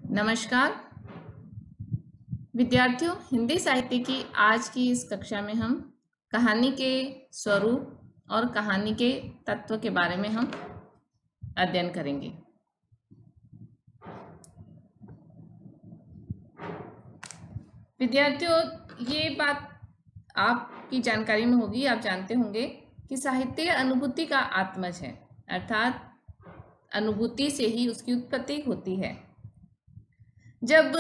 नमस्कार विद्यार्थियों, हिंदी साहित्य की आज की इस कक्षा में हम कहानी के स्वरूप और कहानी के तत्व के बारे में हम अध्ययन करेंगे। विद्यार्थियों, ये बात आपकी जानकारी में होगी, आप जानते होंगे कि साहित्य अनुभूति का आत्मज है, अर्थात अनुभूति से ही उसकी उत्पत्ति होती है। जब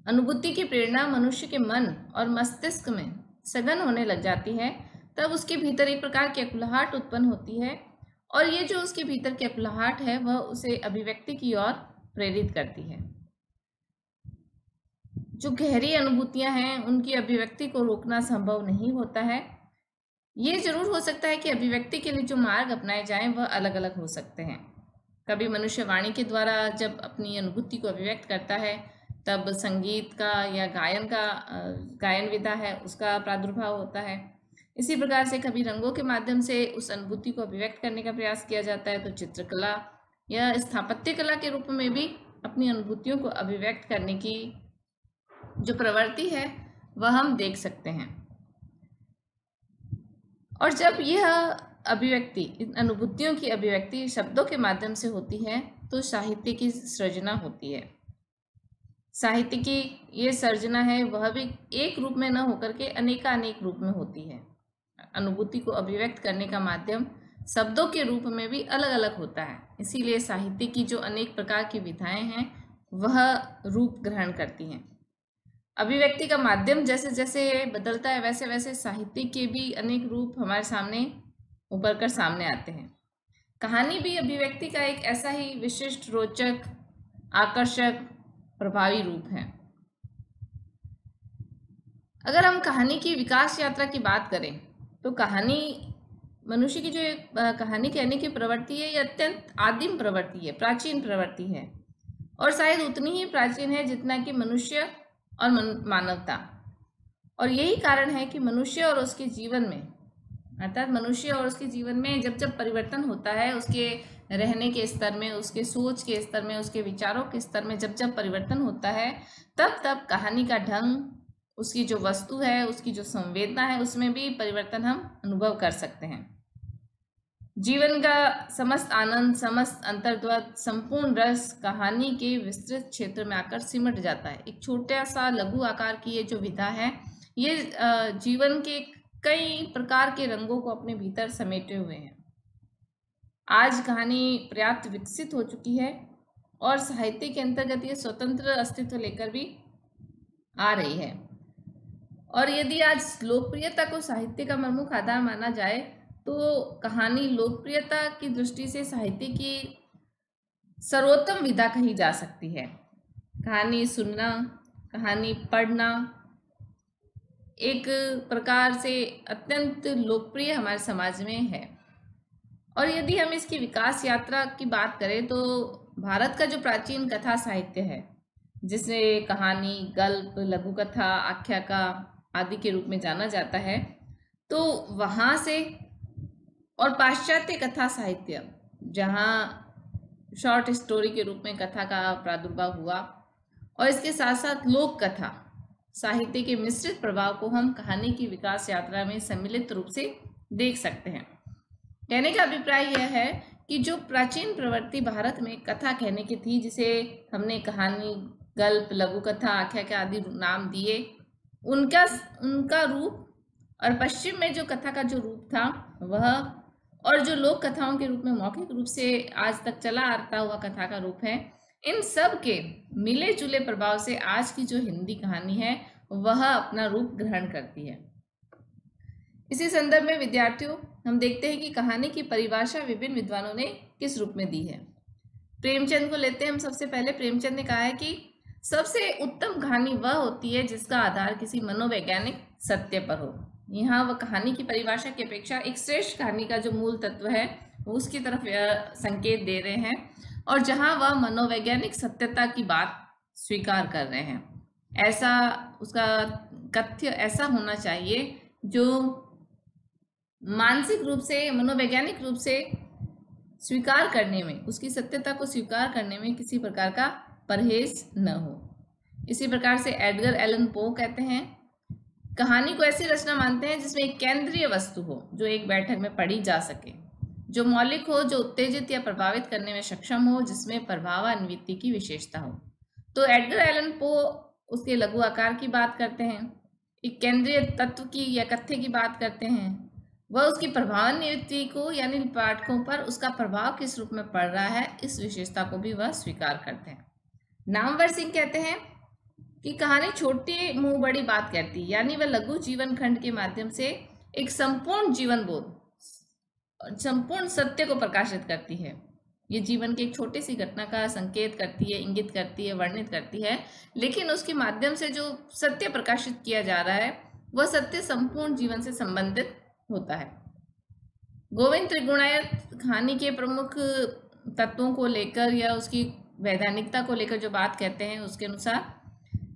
अनुभूति की प्रेरणा मनुष्य के मन और मस्तिष्क में सघन होने लग जाती है, तब उसके भीतर एक प्रकार की अकुलाहट उत्पन्न होती है और ये जो उसके भीतर की अकुलाहट है वह उसे अभिव्यक्ति की ओर प्रेरित करती है। जो गहरी अनुभूतियां हैं उनकी अभिव्यक्ति को रोकना संभव नहीं होता है। ये जरूर हो सकता है कि अभिव्यक्ति के लिए जो मार्ग अपनाए जाएं वह अलग अलग हो सकते हैं। कभी मनुष्य वाणी के द्वारा जब अपनी अनुभूति को अभिव्यक्त करता है, तब संगीत का या गायन विधा है उसका प्रादुर्भाव होता है। इसी प्रकार से कभी रंगों के माध्यम से उस अनुभूति को अभिव्यक्त करने का प्रयास किया जाता है, तो चित्रकला या स्थापत्य कला के रूप में भी अपनी अनुभूतियों को अभिव्यक्त करने की जो प्रवृत्ति है वह हम देख सकते हैं। और जब यह अभिव्यक्ति, इन अनुभूतियों की अभिव्यक्ति शब्दों के माध्यम से होती है तो साहित्य की सृजना होती है। साहित्य की ये सर्जना है वह भी एक रूप में न होकर के अनेकानेक रूप में होती है। अनुभूति को अभिव्यक्त करने का माध्यम शब्दों के रूप में भी अलग अलग होता है। इसीलिए साहित्य की जो अनेक प्रकार की विधाएं हैं वह रूप ग्रहण करती हैं। अभिव्यक्ति का माध्यम जैसे जैसे बदलता है वैसे वैसे साहित्य के भी अनेक रूप हमारे सामने उभर कर सामने आते हैं। कहानी भी अभिव्यक्ति का एक ऐसा ही विशिष्ट, रोचक, आकर्षक, प्रभावी रूप है। अगर हम कहानी की विकास यात्रा की बात करें तो कहानी मनुष्य की जो कहानी कहने की प्रवृत्ति है, ये अत्यंत आदिम प्रवृत्ति है, प्राचीन प्रवृत्ति है और शायद उतनी ही प्राचीन है जितना कि मनुष्य और मानवता। और यही कारण है कि मनुष्य और उसके जीवन में, अर्थात मनुष्य और उसके जीवन में जब जब परिवर्तन होता है, उसके रहने के स्तर में, उसके सोच के स्तर में, उसके विचारों के स्तर में जब जब परिवर्तन होता है, तब तब कहानी का ढंग, उसकी जो वस्तु है, उसकी जो संवेदना है, उसमें भी परिवर्तन हम अनुभव कर सकते हैं। जीवन का समस्त आनंद, समस्त अंतर्द्वंद, संपूर्ण रस कहानी के विस्तृत क्षेत्र में आकर सिमट जाता है। एक छोटा सा लघु आकार की ये जो विधा है, ये जीवन के कई प्रकार के रंगों को अपने भीतर समेटे हुए हैं। आज कहानी पर्याप्त विकसित हो चुकी है और साहित्य के अंतर्गत ये स्वतंत्र अस्तित्व लेकर भी आ रही है। और यदि आज लोकप्रियता को साहित्य का प्रमुख आधार माना जाए तो कहानी लोकप्रियता की दृष्टि से साहित्य की सर्वोत्तम विधा कही जा सकती है। कहानी सुनना, कहानी पढ़ना एक प्रकार से अत्यंत लोकप्रिय हमारे समाज में है। और यदि हम इसकी विकास यात्रा की बात करें तो भारत का जो प्राचीन कथा साहित्य है, जिसे कहानी, गल्प, लघु कथा, आख्याका आदि के रूप में जाना जाता है, तो वहाँ से और पाश्चात्य कथा साहित्य, जहाँ शॉर्ट स्टोरी के रूप में कथा का प्रादुर्भाव हुआ, और इसके साथ साथ लोक कथा साहित्य के मिश्रित प्रभाव को हम कहानी की विकास यात्रा में सम्मिलित रूप से देख सकते हैं। कहने का अभिप्राय यह है कि जो प्राचीन प्रवृत्ति भारत में कथा कहने की थी, जिसे हमने कहानी, गल्प, लघु कथा, आख्याका आदि नाम दिए, उनका रूप, और पश्चिम में जो कथा का जो रूप था वह, और जो लोक कथाओं के रूप में मौखिक रूप से आज तक चला आता हुआ कथा का रूप है, इन सब के मिले जुले प्रभाव से आज की जो हिंदी कहानी है वह अपना रूप ग्रहण करती है। इसी संदर्भ में विद्यार्थियों, हम देखते हैं कि कहानी की परिभाषा विभिन्न विद्वानों ने किस रूप में दी है। प्रेमचंद को लेते हैं हम सबसे पहले। प्रेमचंद ने कहा है कि सबसे उत्तम कहानी वह होती है जिसका आधार किसी मनोवैज्ञानिक सत्य पर हो। यहाँ वह कहानी की परिभाषा की अपेक्षा एक श्रेष्ठ कहानी का जो मूल तत्व है वो उसकी तरफ संकेत दे रहे हैं, और जहाँ वह मनोवैज्ञानिक सत्यता की बात स्वीकार कर रहे हैं। ऐसा उसका कथ्य ऐसा होना चाहिए जो मानसिक रूप से, मनोवैज्ञानिक रूप से स्वीकार करने में, उसकी सत्यता को स्वीकार करने में किसी प्रकार का परहेज न हो। इसी प्रकार से एडगर एलन पो कहते हैं, कहानी को ऐसी रचना मानते हैं जिसमें एक केंद्रीय वस्तु हो जो एक बैठक में पढ़ी जा सके, जो मौलिक हो, जो उत्तेजित या प्रभावित करने में सक्षम हो, जिसमें प्रभावान्विति की विशेषता हो। तो एडगर एलन पो उसके लघु आकार की बात करते हैं, एक केंद्रीय तत्व की या कथ्य की बात करते हैं, वह उसकी प्रभावान्विति को यानी पाठकों पर उसका प्रभाव किस रूप में पड़ रहा है, इस विशेषता को भी वह स्वीकार करते हैं। नामवर सिंह कहते हैं कि कहानी छोटी मुंह बड़ी बात कहती है, यानी वह लघु जीवन खंड के माध्यम से एक संपूर्ण जीवन बोध, संपूर्ण सत्य को प्रकाशित करती है। ये जीवन की एक छोटी सी घटना का संकेत करती है, इंगित करती है, वर्णित करती है, लेकिन उसके माध्यम से जो सत्य प्रकाशित किया जा रहा है वह सत्य संपूर्ण जीवन से संबंधित होता है। गोविंद त्रिगुणायत कहानी के प्रमुख तत्वों को लेकर या उसकी वैधानिकता को लेकर जो बात कहते हैं, उसके अनुसार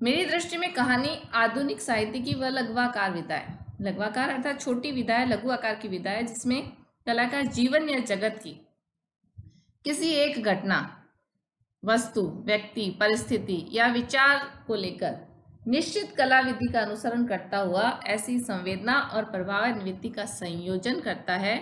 मेरी दृष्टि में कहानी आधुनिक साहित्य की वह लघ्वाकार विधा है। लघ्वाकार अर्थात छोटी विधा है, लघु आकार की विधा है, जिसमें कलाकार जीवन या जगत की किसी एक घटना, वस्तु, व्यक्ति, परिस्थिति या विचार को लेकर निश्चित कला विधि का अनुसरण करता हुआ ऐसी संवेदना और प्रभावान्विति का संयोजन करता है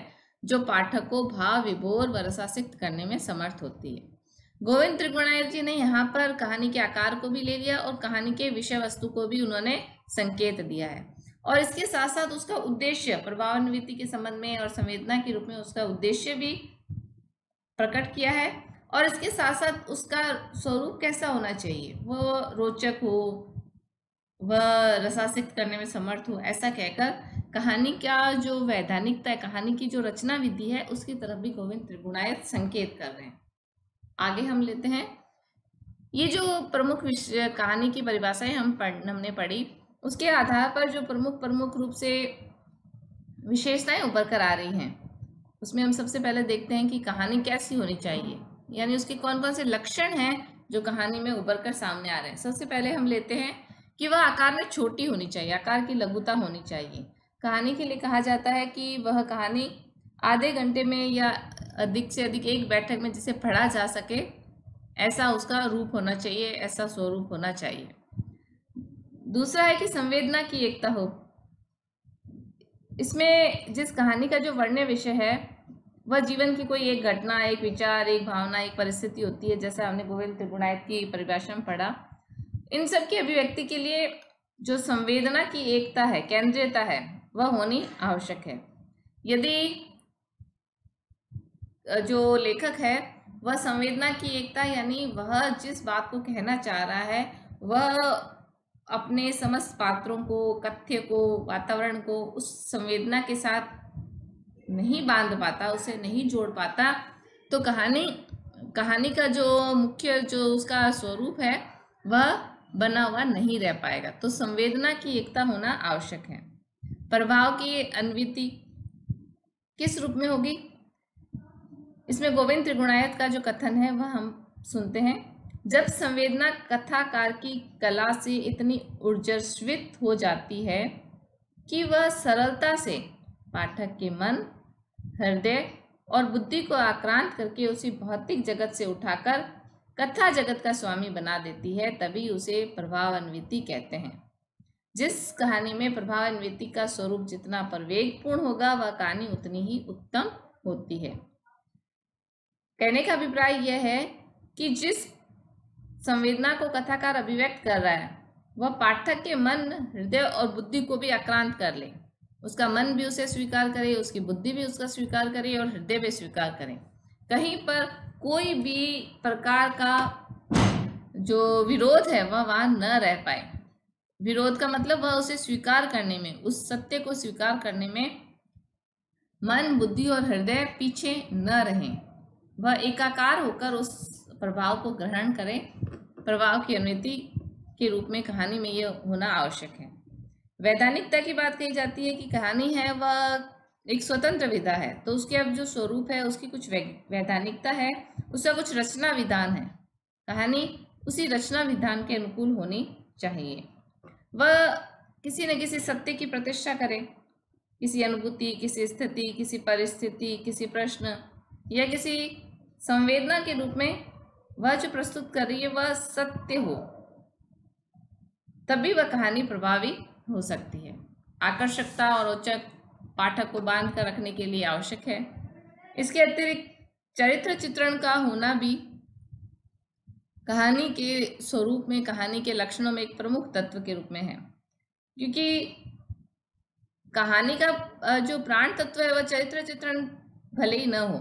जो पाठक को भाव विभोर व रसासिक्त करने में समर्थ होती है। गोविंद त्रिगुणायत जी ने यहाँ पर कहानी के आकार को भी ले लिया और कहानी के विषय वस्तु को भी उन्होंने संकेत दिया है, और इसके साथ साथ उसका उद्देश्य प्रभावान्विति के संबंध में और संवेदना के रूप में उसका उद्देश्य भी प्रकट किया है, और इसके साथ साथ उसका स्वरूप कैसा होना चाहिए, वह रोचक हो, वह रसासिक्त करने में समर्थ हो, ऐसा कहकर कहानी का जो वैधानिकता है, कहानी की जो रचना विधि है, उसकी तरफ भी गोविंद त्रिगुणायत संकेत कर रहे हैं। आगे हम लेते हैं, ये जो प्रमुख विषय कहानी की परिभाषाएं हमने पढ़ी, उसके आधार पर जो प्रमुख रूप से विशेषताएं उभर कर आ रही हैं, उसमें हम सबसे पहले देखते हैं कि कहानी कैसी होनी चाहिए, यानी उसके कौन कौन से लक्षण हैं जो कहानी में उभर कर सामने आ रहे हैं। सबसे पहले हम लेते हैं कि वह आकार में छोटी होनी चाहिए, आकार की लघुता होनी चाहिए। कहानी के लिए कहा जाता है कि वह कहानी आधे घंटे में या अधिक से अधिक एक बैठक में जिसे पढ़ा जा सके, ऐसा उसका रूप होना चाहिए, ऐसा स्वरूप होना चाहिए। दूसरा है कि संवेदना की एकता हो। इसमें जिस कहानी का जो वर्ण्य विषय है वह जीवन की कोई एक घटना, एक विचार, एक भावना, एक परिस्थिति होती है, जैसा हमने गोविंद त्रिगुणायत की परिभाषा में पढ़ा। इन सब की अभिव्यक्ति के लिए जो संवेदना की एकता है, केंद्रीयता है, वह होनी आवश्यक है। यदि जो लेखक है वह संवेदना की एकता यानी वह जिस बात को कहना चाह रहा है वह अपने समस्त पात्रों को, कथ्य को, वातावरण को उस संवेदना के साथ नहीं बांध पाता, उसे नहीं जोड़ पाता, तो कहानी का जो मुख्य जो उसका स्वरूप है वह बना हुआ नहीं रह पाएगा। तो संवेदना की एकता होना आवश्यक है। प्रभाव की अन्विति किस रूप में होगी, इसमें गोविंद त्रिगुणायत का जो कथन है वह हम सुनते हैं। जब संवेदना कथाकार की कला से इतनी ऊर्जान्वित हो जाती है कि वह सरलता से पाठक के मन, हृदय और बुद्धि को आक्रांत करके उसी भौतिक जगत से उठाकर कथा जगत का स्वामी बना देती है, तभी उसे प्रभावान्विति कहते हैं। जिस कहानी में प्रभावान्विति का स्वरूप जितना प्रवेगपूर्ण होगा वह कहानी उतनी ही उत्तम होती है। कहने का अभिप्राय यह है कि जिस संवेदना को कथाकार अभिव्यक्त कर रहा है वह पाठक के मन, हृदय और बुद्धि को भी आक्रांत कर ले, उसका मन भी उसे स्वीकार करे, उसकी बुद्धि भी उसका स्वीकार करे और हृदय भी स्वीकार करे। कहीं पर कोई भी प्रकार का जो विरोध है वह वहां न रह पाए। विरोध का मतलब वह उसे स्वीकार करने में, उस सत्य को स्वीकार करने में मन, बुद्धि और हृदय पीछे न रहें, वह एकाकार होकर उस प्रभाव को ग्रहण करें। प्रभाव की अनुमति के रूप में कहानी में यह होना आवश्यक है। वैधानिकता की बात कही जाती है कि कहानी है वह एक स्वतंत्र विधा है, तो उसके अब जो स्वरूप है उसकी कुछ वैधानिकता है, उसका कुछ रचना विधान है। कहानी उसी रचना विधान के अनुकूल होनी चाहिए। वह किसी न किसी सत्य की प्रतिष्ठा करे, किसी अनुभूति, किसी स्थिति, किसी परिस्थिति, किसी प्रश्न या किसी संवेदना के रूप में वह जो प्रस्तुत कर रही है वह सत्य हो, तभी वह कहानी प्रभावी हो सकती है। आकर्षकता और रोचक पाठक को बांध कर रखने के लिए आवश्यक है। इसके अतिरिक्त चरित्र चित्रण का होना भी कहानी के स्वरूप में, कहानी के लक्षणों में एक प्रमुख तत्व के रूप में है। क्योंकि कहानी का जो प्राण तत्व है वह चरित्र चित्रण भले ही न हो,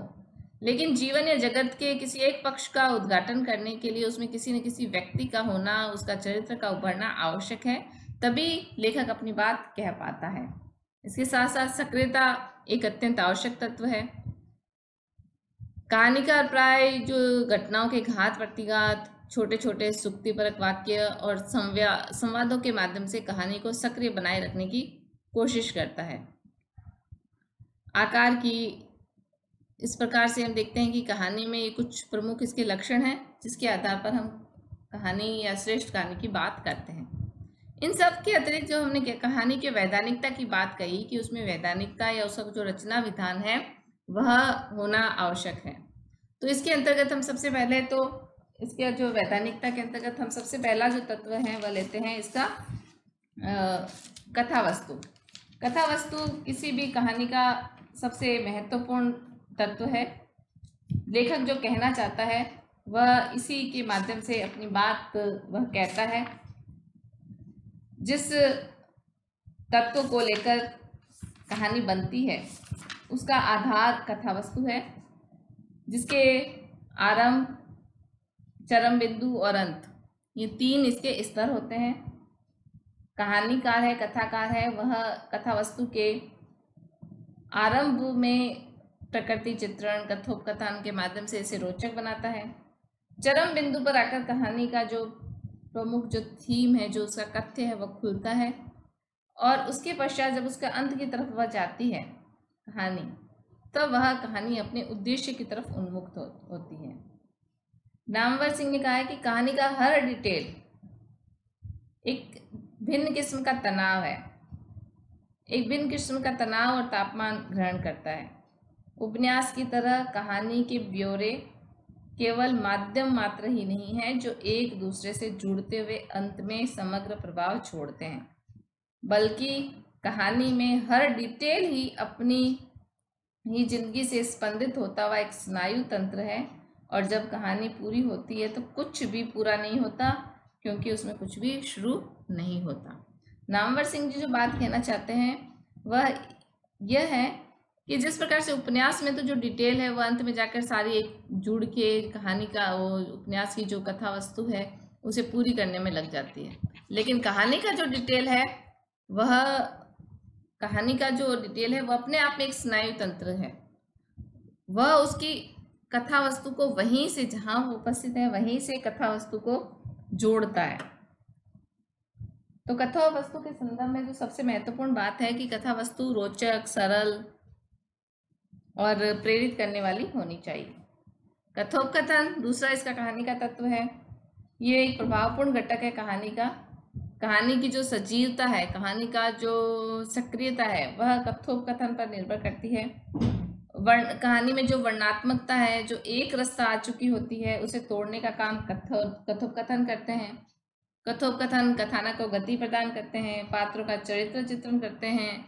लेकिन जीवन या जगत के किसी एक पक्ष का उद्घाटन करने के लिए उसमें किसी न किसी व्यक्ति का होना, उसका चरित्र का उभरना आवश्यक है, तभी लेखक अपनी बात कह पाता है। इसके साथ साथ सक्रियता एक अत्यंत आवश्यक तत्व है। कहानीकार प्राय जो घटनाओं के घात प्रतिघात, छोटे छोटे सुक्तिपरक वाक्य और संवादों के माध्यम से कहानी को सक्रिय बनाए रखने की कोशिश करता है। आकार की इस प्रकार से हम देखते हैं कि कहानी में ये कुछ प्रमुख इसके लक्षण हैं जिसके आधार पर हम कहानी या श्रेष्ठ कहानी की बात करते हैं। इन सब के अतिरिक्त जो हमने कहानी के वैधानिकता की बात कही कि उसमें वैधानिकता या उसका जो रचना विधान है वह होना आवश्यक है। तो इसके अंतर्गत हम सबसे पहले तो इसके जो वैधानिकता के अंतर्गत हम सबसे पहला जो तत्व है वह लेते हैं इसका कथा वस्तु। कथा वस्तु किसी भी कहानी का सबसे महत्वपूर्ण तत्व है। लेखक जो कहना चाहता है वह इसी के माध्यम से अपनी बात वह कहता है। जिस तत्व को लेकर कहानी बनती है उसका आधार कथा वस्तु है, जिसके आरंभ, चरम बिंदु और अंत, ये तीन इसके स्तर होते हैं। कहानीकार है, कथाकार है, वह कथा वस्तु के आरंभ में प्रकृति चित्रण, कथोपकथन के माध्यम से इसे रोचक बनाता है। चरम बिंदु पर आकर कहानी का जो प्रमुख जो थीम है, जो उसका कथ्य है, वह खुलता है और उसके पश्चात जब उसके अंत की तरफ वह जाती है कहानी, तब वह कहानी अपने उद्देश्य की तरफ उन्मुक्त होती है। नामवर सिंह ने कहा है कि कहानी का हर डिटेल एक भिन्न किस्म का तनाव है, एक भिन्न किस्म का तनाव और तापमान ग्रहण करता है। उपन्यास की तरह कहानी के ब्यौरे केवल माध्यम मात्र ही नहीं है जो एक दूसरे से जुड़ते हुए अंत में समग्र प्रभाव छोड़ते हैं, बल्कि कहानी में हर डिटेल ही अपनी ही जिंदगी से स्पंदित होता हुआ एक स्नायु तंत्र है। और जब कहानी पूरी होती है तो कुछ भी पूरा नहीं होता, क्योंकि उसमें कुछ भी शुरू नहीं होता। नामवर सिंह जी जो बात कहना चाहते हैं वह यह है कि जिस प्रकार से उपन्यास में तो जो डिटेल है वह अंत में जाकर सारी एक जुड़ के कहानी का, वो उपन्यास की जो कथा वस्तु है उसे पूरी करने में लग जाती है, लेकिन कहानी का जो डिटेल है वह अपने आप में एक स्नायु तंत्र है। वह उसकी कथा वस्तु को वहीं से, जहां वो उपस्थित है वहीं से कथा वस्तु को जोड़ता है। तो कथा वस्तु के संदर्भ में जो सबसे महत्वपूर्ण बात है कि कथा वस्तु रोचक, सरल और प्रेरित करने वाली होनी चाहिए। कथोपकथन दूसरा इसका कहानी का तत्व है। ये एक प्रभावपूर्ण घटक है कहानी का। कहानी की जो सजीवता है, कहानी का जो सक्रियता है, वह कथोपकथन पर निर्भर करती है। कहानी में जो वर्णनात्मकता है, जो एक रस्ता आ चुकी होती है, उसे तोड़ने का काम कथोपकथन करते हैं। कथोपकथन कथानक को गति प्रदान करते हैं, पात्रों का चरित्र चित्रण करते हैं,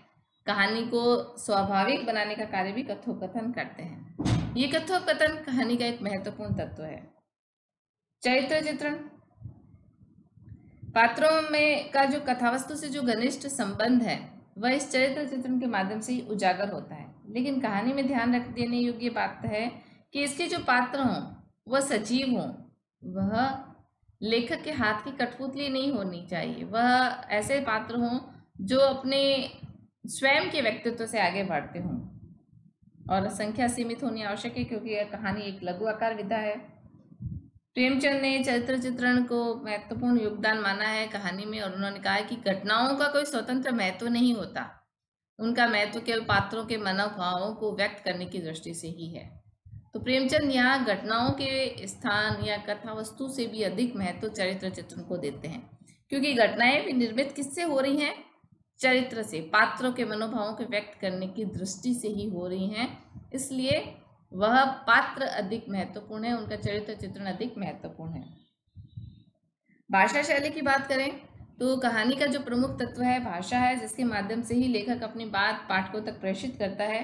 कहानी को स्वाभाविक बनाने का कार्य भी कथोपकथन करते हैं। ये कथोपकथन कहानी का एक महत्वपूर्ण तत्व है। चरित्र चित्रण, पात्रों में का जो कथावस्तु से जो घनिष्ठ संबंध है वह इस चरित्र चित्रण के माध्यम से ही उजागर होता है। लेकिन कहानी में ध्यान रख देने योग्य बात है कि इसके जो पात्र हों वह सजीव हों, वह लेखक के हाथ की कठपुतली नहीं होनी चाहिए। वह ऐसे पात्र हों जो अपने स्वयं के व्यक्तित्व से आगे बढ़ते हों, और संख्या सीमित होनी आवश्यक है क्योंकि यह कहानी एक लघु आकार विधा है। प्रेमचंद ने चरित्र चित्रण को महत्वपूर्ण योगदान माना है कहानी में, और उन्होंने कहा है कि घटनाओं का कोई स्वतंत्र महत्व नहीं होता, उनका महत्व केवल पात्रों के मनोभावों को व्यक्त करने की दृष्टि से ही है। तो प्रेमचंद यहाँ घटनाओं के स्थान या कथा वस्तु से भी अधिक महत्व चरित्र चित्रण को देते हैं, क्योंकि घटनाएं भी निर्मित किससे हो रही हैं? चरित्र से, पात्रों के मनोभावों को व्यक्त करने की दृष्टि से ही हो रही हैं। इसलिए वह पात्र अधिक महत्वपूर्ण है, उनका चरित्र चित्रण अधिक महत्वपूर्ण है। भाषा शैली की बात करें तो कहानी का जो प्रमुख तत्व है भाषा है, जिसके माध्यम से ही लेखक अपनी बात पाठकों तक प्रेषित करता है।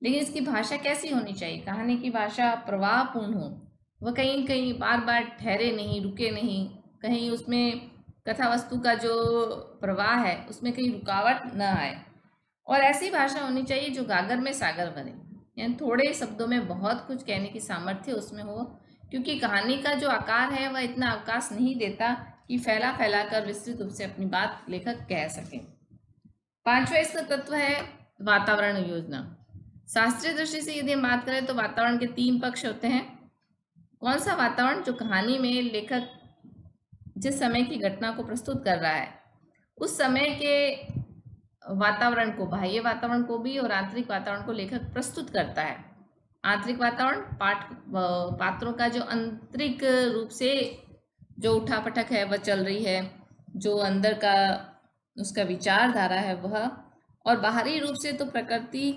लेकिन इसकी भाषा कैसी होनी चाहिए? कहानी की भाषा प्रवाहपूर्ण हो, वह कहीं कहीं बार बार ठहरे नहीं, रुके नहीं, कहीं उसमें कथा वस्तु का जो प्रवाह है उसमें कहीं रुकावट न आए। और ऐसी भाषा होनी चाहिए जो गागर में सागर भरे, यानी थोड़े शब्दों में बहुत कुछ कहने की सामर्थ्य उसमें हो, क्योंकि कहानी का जो आकार है वह इतना अवकाश नहीं देता कि फैला फैला कर विस्तृत रूप से अपनी बात लेखक कह सके। पांचवा इसका तत्व है वातावरण योजना। शास्त्रीय दृष्टि से यदि हम बात करें तो वातावरण के 3 पक्ष होते हैं। कौन सा वातावरण? जो कहानी में लेखक जिस समय की घटना को प्रस्तुत कर रहा है उस समय के वातावरण को, बाह्य वातावरण को भी और आंतरिक वातावरण को लेखक प्रस्तुत करता है। आंतरिक वातावरण पात्रों का जो आंतरिक रूप से जो उठापटक है वह चल रही है, जो अंदर का उसका विचारधारा है वह, और बाहरी रूप से तो प्रकृति,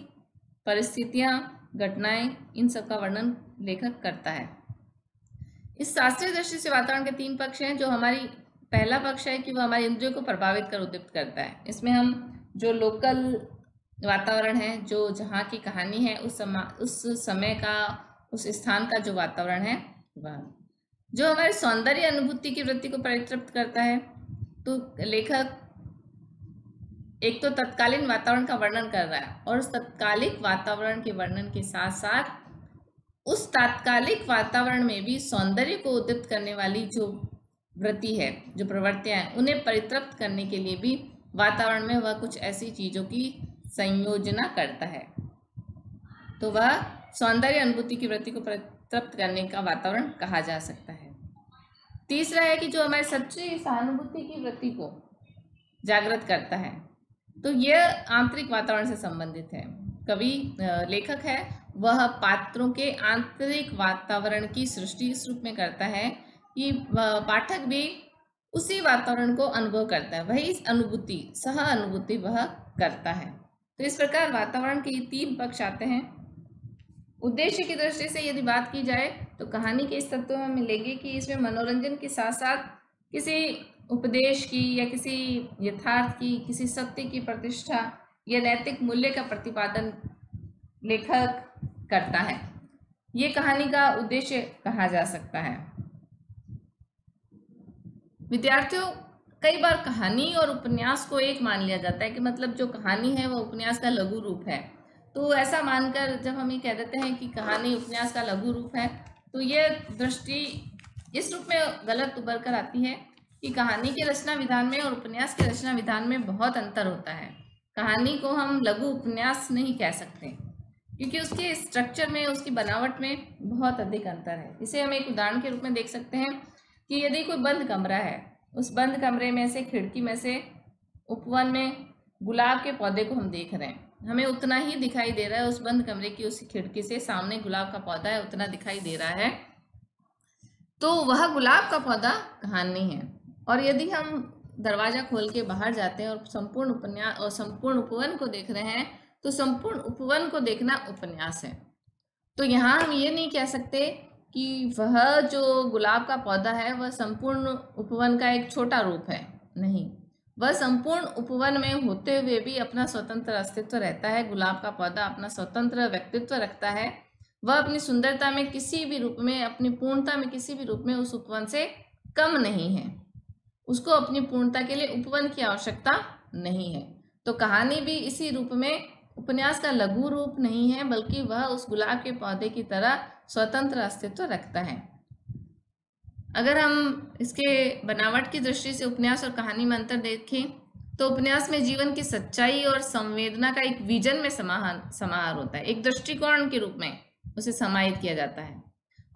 परिस्थितियां, घटनाएं, इन सब का वर्णन लेखक करता है। इस शास्त्रीय दृष्टि से वातावरण के 3 पक्ष हैं। जो हमारी पहला पक्ष है कि वह हमारे इंद्रियों को प्रभावित कर उद्दीपित करता है। इसमें हम जो लोकल वातावरण है, जो जहाँ की कहानी है उस समय का, उस स्थान का जो वातावरण है वह, जो हमारे सौंदर्य अनुभूति की वृत्ति को परितृप्त करता है। तो लेखक एक तो तत्कालीन वातावरण का वर्णन कर रहा है और उस तत्कालिक वातावरण के वर्णन के साथ साथ उस तात्कालिक वातावरण में भी सौंदर्य को उद्दीपित करने वाली जो वृत्ति है, जो प्रवृत्तियां हैं, उन्हें परितृप्त करने के लिए भी वातावरण में वह कुछ ऐसी चीजों की संयोजना करता है। तो वह सौंदर्य अनुभूति की वृत्ति को परितृप्त करने का वातावरण कहा जा सकता है। तीसरा है कि जो हमारे सच्ची सहानुभूति की वृत्ति को जागृत करता है, तो यह आंतरिक वातावरण से संबंधित है। कवि लेखक है वह पात्रों के आंतरिक वातावरण की सृष्टि इस रूप में करता है कि पाठक भी उसी वातावरण को अनुभव करता है, वही अनुभूति, सह अनुभूति वह करता है। तो इस प्रकार वातावरण के 3 पक्ष आते हैं। उद्देश्य की दृष्टि से यदि बात की जाए तो कहानी के इस तत्व में मिलेगी कि इसमें मनोरंजन के साथ साथ किसी उपदेश की या किसी यथार्थ की, किसी सत्य की प्रतिष्ठा या नैतिक मूल्य का प्रतिपादन लेखक करता है। ये कहानी का उद्देश्य कहा जा सकता है। विद्यार्थियों, कई बार कहानी और उपन्यास को एक मान लिया जाता है कि मतलब जो कहानी है वह उपन्यास का लघु रूप है। तो ऐसा मानकर जब हम ये कह देते हैं कि कहानी उपन्यास का लघु रूप है, तो ये दृष्टि इस रूप में गलत उभर कर आती है कि कहानी के रचना विधान में और उपन्यास के रचना विधान में बहुत अंतर होता है। कहानी को हम लघु उपन्यास नहीं कह सकते क्योंकि उसके स्ट्रक्चर में, उसकी बनावट में बहुत अधिक अंतर है। इसे हम एक उदाहरण के रूप में देख सकते हैं कि यदि कोई बंद कमरा है, उस बंद कमरे में से, खिड़की में से उपवन में गुलाब के पौधे को हम देख रहे हैं, हमें उतना ही दिखाई दे रहा है। उस बंद कमरे की उस खिड़की से सामने गुलाब का पौधा है, उतना दिखाई दे रहा है, तो वह गुलाब का पौधा कहानी है। और यदि हम दरवाजा खोल के बाहर जाते हैं और संपूर्ण उपन्यास और संपूर्ण उपवन को देख रहे हैं, तो संपूर्ण उपवन को देखना उपन्यास है। तो यहाँ हम ये नहीं कह सकते कि वह जो गुलाब का पौधा है वह संपूर्ण उपवन का एक छोटा रूप है, नहीं, वह संपूर्ण उपवन में होते हुए भी अपना स्वतंत्र अस्तित्व रहता है। गुलाब का पौधा अपना स्वतंत्र व्यक्तित्व रखता है। वह अपनी सुंदरता में किसी भी रूप में, अपनी पूर्णता में किसी भी रूप में उस उपवन से कम नहीं है। उसको अपनी पूर्णता के लिए उपवन की आवश्यकता नहीं है। तो कहानी भी इसी रूप में उपन्यास का लघु रूप नहीं है, बल्कि वह उस गुलाब के पौधे की तरह स्वतंत्र अस्तित्व रखता है। अगर हम इसके बनावट की दृष्टि से उपन्यास और कहानी में अंतर देखें तो उपन्यास में जीवन की सच्चाई और संवेदना का एक विजन में समाहार होता है, एक दृष्टिकोण के रूप में उसे समाहित किया जाता है।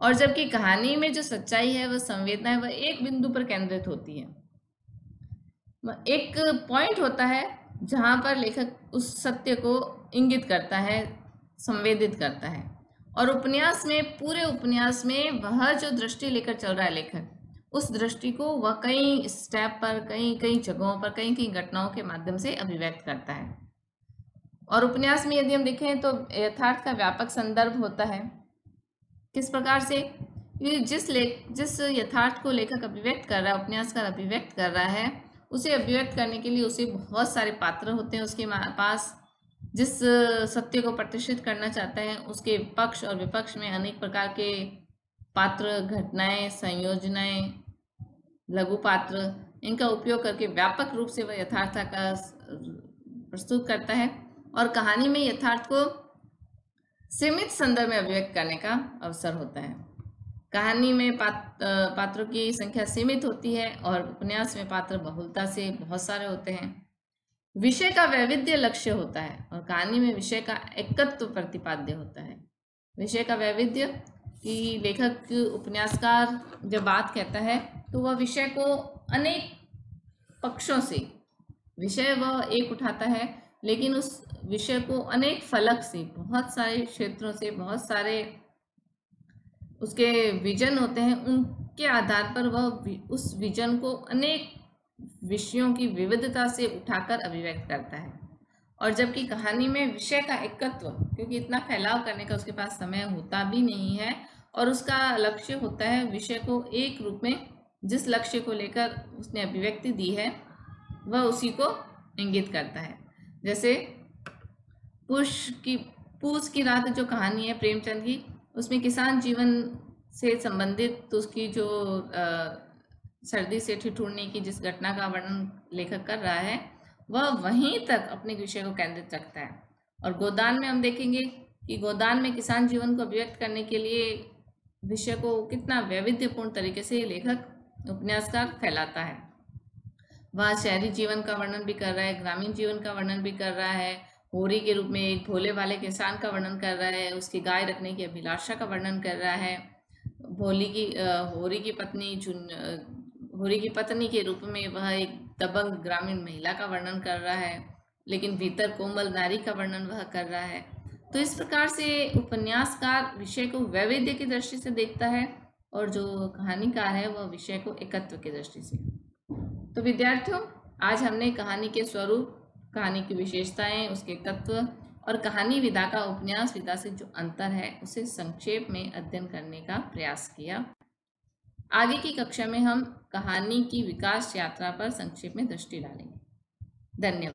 और जबकि कहानी में जो सच्चाई है, वह संवेदना है, वह एक बिंदु पर केंद्रित होती है। एक पॉइंट होता है जहां पर लेखक उस सत्य को इंगित करता है, संवेदित करता है। और उपन्यास में, पूरे उपन्यास में वह जो दृष्टि लेकर चल रहा है लेखक, उस दृष्टि को वह कई स्टेप पर, कई जगहों पर, कई घटनाओं के माध्यम से अभिव्यक्त करता है। और उपन्यास में यदि हम देखें तो यथार्थ का व्यापक संदर्भ होता है, किस प्रकार से? कि जिस यथार्थ को लेखक अभिव्यक्त कर रहा है, उपन्यासकार अभिव्यक्त कर रहा है, उसे अभिव्यक्त करने के लिए उसे बहुत सारे पात्र होते हैं उसके पास। जिस सत्य को प्रतिष्ठित करना चाहता है, उसके पक्ष और विपक्ष में अनेक प्रकार के पात्र, घटनाएं, संयोजनाएं, लघु पात्र, इनका उपयोग करके व्यापक रूप से वह यथार्थ का प्रस्तुत करता है। और कहानी में यथार्थ को सीमित संदर्भ में अभिव्यक्त करने का अवसर होता है। कहानी में पात्रों की संख्या सीमित होती है और उपन्यास में पात्र बहुलता से बहुत सारे होते हैं। विषय का वैविध्य लक्ष्य होता है और कहानी में विषय का एकत्व प्रतिपाद्य होता है। विषय का वैविध्य कि लेखक, उपन्यासकार जब बात कहता है तो वह विषय को अनेक पक्षों से, विषय वह एक उठाता है, लेकिन उस विषय को अनेक फलक से, बहुत सारे क्षेत्रों से, बहुत सारे उसके विजन होते हैं, उनके आधार पर वह उस विजन को अनेक विषयों की विविधता से उठाकर अभिव्यक्त करता है। और जबकि कहानी में विषय का एकत्व, क्योंकि इतना फैलाव करने का उसके पास समय होता भी नहीं है और उसका लक्ष्य होता है विषय को एक रूप में, जिस लक्ष्य को लेकर उसने अभिव्यक्ति दी है वह उसी को इंगित करता है। जैसे पूस की रात जो कहानी है प्रेमचंद की, उसमें किसान जीवन से संबंधित तो उसकी जो सर्दी से ठिठुरने की जिस घटना का वर्णन लेखक कर रहा है, वह वहीं तक अपने विषय को केंद्रित रखता है। और गोदान में हम देखेंगे कि गोदान में किसान जीवन को अभिव्यक्त करने के लिए विषय को कितना वैविध्यपूर्ण तरीके से लेखक, उपन्यासकार फैलाता है। वह शहरी जीवन का वर्णन भी कर रहा है, ग्रामीण जीवन का वर्णन भी कर रहा है, होरी के रूप में एक भोले वाले किसान का वर्णन कर रहा है, उसकी गाय रखने की अभिलाषा का वर्णन कर रहा है, होरी की पत्नी के रूप में वह एक दबंग ग्रामीण महिला का वर्णन कर रहा है, लेकिन भीतर कोमल नारी का वर्णन वह कर रहा है। तो इस प्रकार से उपन्यासकार विषय को वैविध्य की दृष्टि से देखता है और जो कहानीकार है वह विषय को एकत्व की दृष्टि से। तो विद्यार्थियों, आज हमने कहानी के स्वरूप, कहानी की विशेषताएं, उसके तत्व और कहानी विधा का उपन्यास विधा से जो अंतर है उसे संक्षेप में अध्ययन करने का प्रयास किया। आगे की कक्षा में हम कहानी की विकास यात्रा पर संक्षेप में दृष्टि डालेंगे। धन्यवाद।